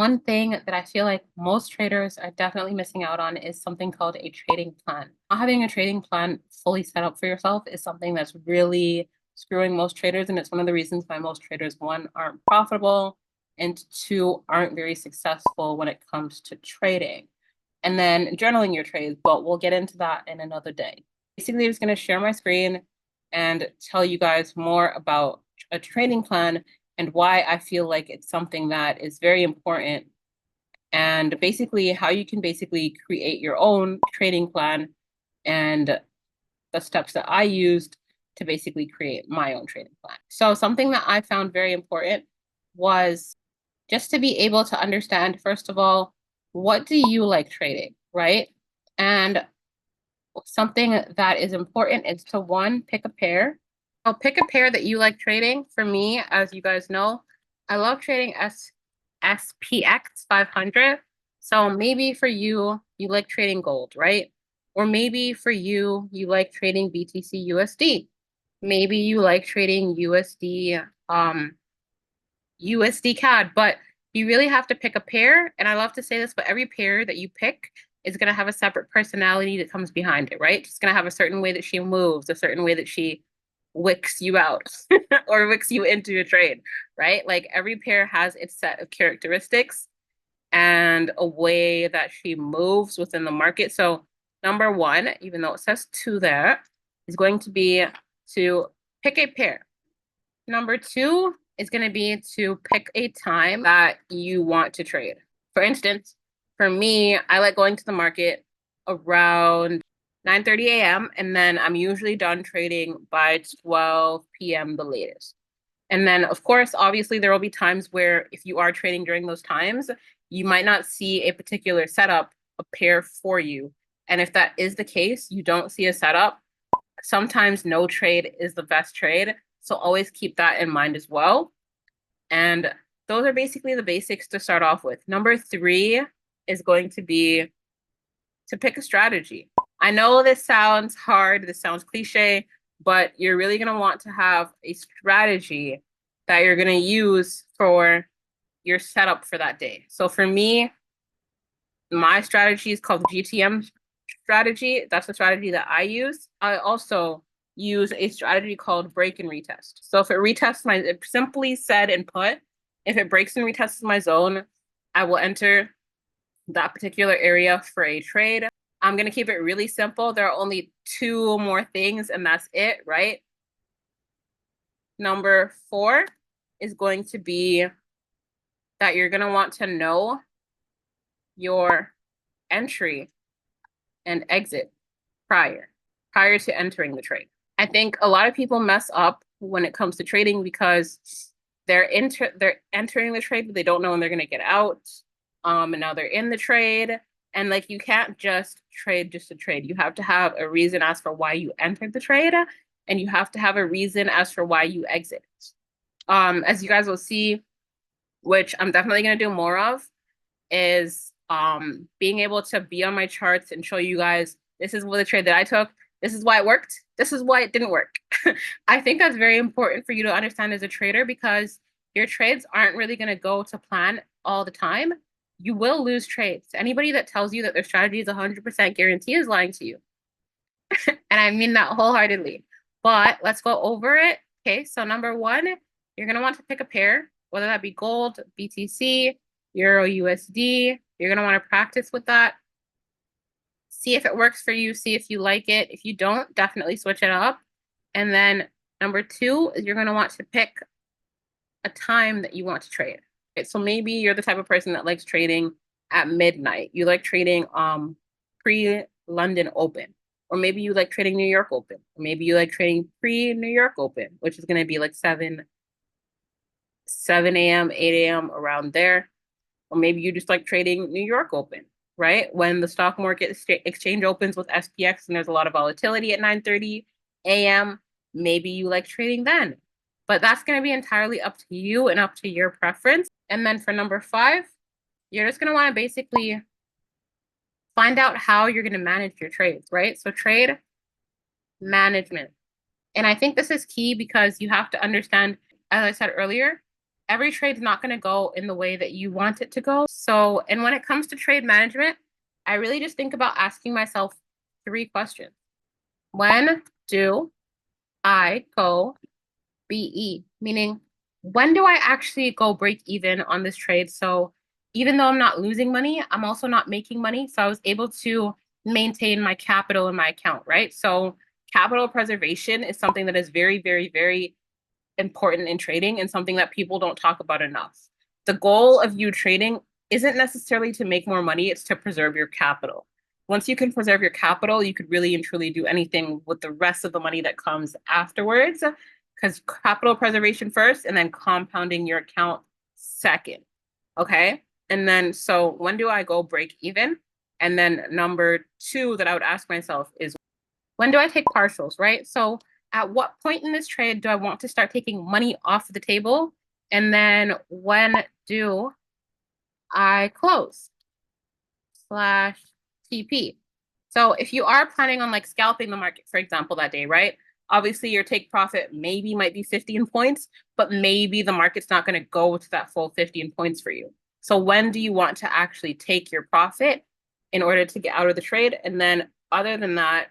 One thing that I feel like most traders are definitely missing out on is something called a trading plan. Not having a trading plan fully set up for yourself is something that's really screwing most traders. And it's one of the reasons why most traders, one, aren't profitable, and two, aren't very successful when it comes to trading. And then journaling your trades, but we'll get into that in another day. Basically, I'm just going to share my screen and tell you guys more about a trading plan and why I feel like it's something that is very important, and basically how you can basically create your own trading plan and the steps that I used to basically create my own trading plan. So something that I found very important was just to be able to understand, first of all, what do you like trading, right? And something that is important is to, one, pick a pair. I'll pick a pair that you like trading. For me, as you guys know, I love trading SPX 500. So maybe for you, you like trading gold, right? Or maybe for you, you like trading BTC USD. Maybe you like trading USD CAD, but you really have to pick a pair. And I love to say this, but every pair that you pick is going to have a separate personality that comes behind it, right? She's going to have a certain way that she moves, a certain way that she wicks you out or wicks you into a trade, right? Like every pair has its set of characteristics and a way that she moves within the market. So number one, even though it says two there, is going to be to pick a pair. Number two is going to be to pick a time that you want to trade. For instance, for me, I like going to the market around 9:30 a.m. and then I'm usually done trading by 12 p.m. the latest. And then, of course, obviously, there will be times where if you are trading during those times, you might not see a particular setup, a pair for you. And if that is the case, you don't see a setup, sometimes no trade is the best trade. So always keep that in mind as well. And those are basically the basics to start off with. Number three is going to be to pick a strategy. I know this sounds hard, this sounds cliche, but you're really going to want to have a strategy that you're going to use for your setup for that day. So for me, my strategy is called GTM strategy. That's the strategy that I use. I also use a strategy called break and retest. So if it retests simply said and put, if it breaks and retests my zone, I will enter that particular area for a trade. I'm going to keep it really simple. There are only two more things and that's it, right? Number four is going to be that you're going to want to know your entry and exit prior to entering the trade. I think a lot of people mess up when it comes to trading because they're entering the trade, but they don't know when they're going to get out. And now they're in the trade. And like, you can't just trade just to trade. You have to have a reason as for why you entered the trade, and you have to have a reason as for why you exit. As you guys will see, which I'm definitely going to do more of, is being able to be on my charts and show you guys, this is what the trade that I took. This is why it worked. This is why it didn't work. I think that's very important for you to understand as a trader, because your trades aren't really going to go to plan all the time. You will lose trades. Anybody that tells you that their strategy is 100% guarantee is lying to you. And I mean that wholeheartedly. But let's go over it. Okay, so number one, you're going to want to pick a pair, whether that be gold, BTC, Euro, USD. You're going to want to practice with that. See if it works for you. See if you like it. If you don't, definitely switch it up. And then number two is you're going to want to pick a time that you want to trade. Okay, so maybe you're the type of person that likes trading at midnight. You like trading pre-London Open. Or maybe you like trading New York Open. Or maybe you like trading pre-New York Open, which is going to be like 7 a.m., 8 a.m., around there. Or maybe you just like trading New York Open, right? When the stock market exchange opens with SPX and there's a lot of volatility at 9:30 a.m., maybe you like trading then. But that's going to be entirely up to you and up to your preference. And then for number five, you're just going to want to basically find out how you're going to manage your trades, right? So trade management. And I think this is key because you have to understand, as I said earlier, every trade's not going to go in the way that you want it to go. So, and when it comes to trade management, I really just think about asking myself 3 questions. When do I go BE? Meaning, when do I actually go break even on this trade? So even though I'm not losing money, I'm also not making money. So I was able to maintain my capital in my account, right? So capital preservation is something that is very, very, very important in trading and something that people don't talk about enough. The goal of you trading isn't necessarily to make more money, it's to preserve your capital. Once you can preserve your capital, you could really and truly do anything with the rest of the money that comes afterwards, because capital preservation first and then compounding your account second. Okay. And then, so when do I go break even? And then number 2 that I would ask myself is, when do I take partials, right? So at what point in this trade do I want to start taking money off the table? And then when do I close /TP? So if you are planning on like scalping the market, for example, that day, right? Obviously your take profit maybe might be 15 points, but maybe the market's not going to go to that full 15 points for you. So when do you want to actually take your profit in order to get out of the trade? And then other than that,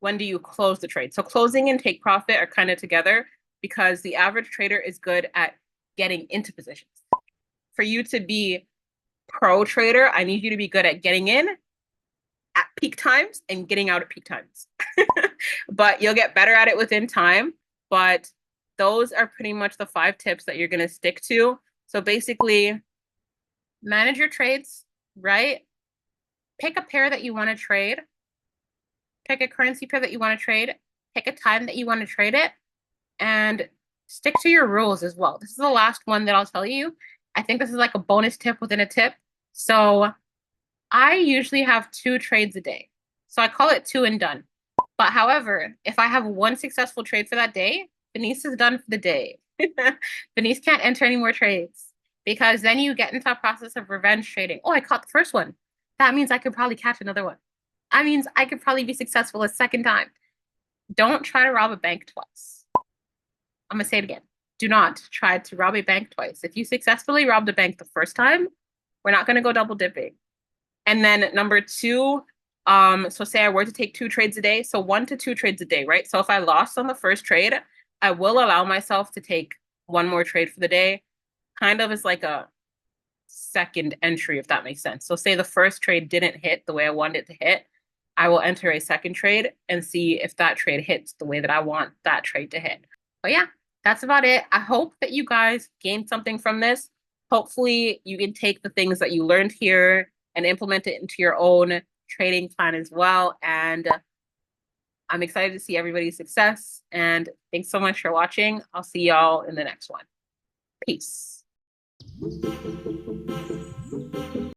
when do you close the trade? So closing and take profit are kind of together because the average trader is good at getting into positions. For you to be pro trader, I need you to be good at getting in at peak times and getting out at peak times. But you'll get better at it within time. But those are pretty much the 5 tips that you're going to stick to. So basically, manage your trades, right? Pick a pair that you want to trade. Pick a currency pair that you want to trade, pick a time that you want to trade it, and stick to your rules as well. This is the last one that I'll tell you. I think this is like a bonus tip within a tip. So I usually have 2 trades a day. So I call it 2 and done. But however, if I have 1 successful trade for that day, Denise is done for the day. Denise can't enter any more trades because then you get into a process of revenge trading. Oh, I caught the first one. That means I could probably catch another one. That means I could probably be successful a second time. Don't try to rob a bank twice. I'm going to say it again. Do not try to rob a bank twice. If you successfully robbed a bank the first time, we're not going to go double dipping. And then number 2, so say I were to take 2 trades a day, so 1 to 2 trades a day, right? So if I lost on the first trade, I will allow myself to take 1 more trade for the day, kind of as like a second entry, if that makes sense. So say the first trade didn't hit the way I wanted it to hit, I will enter a second trade and see if that trade hits the way that I want that trade to hit. But yeah, that's about it. I hope that you guys gained something from this. Hopefully you can take the things that you learned here and implement it into your own trading plan as well. And I'm excited to see everybody's success. And thanks so much for watching. I'll see y'all in the next one. Peace.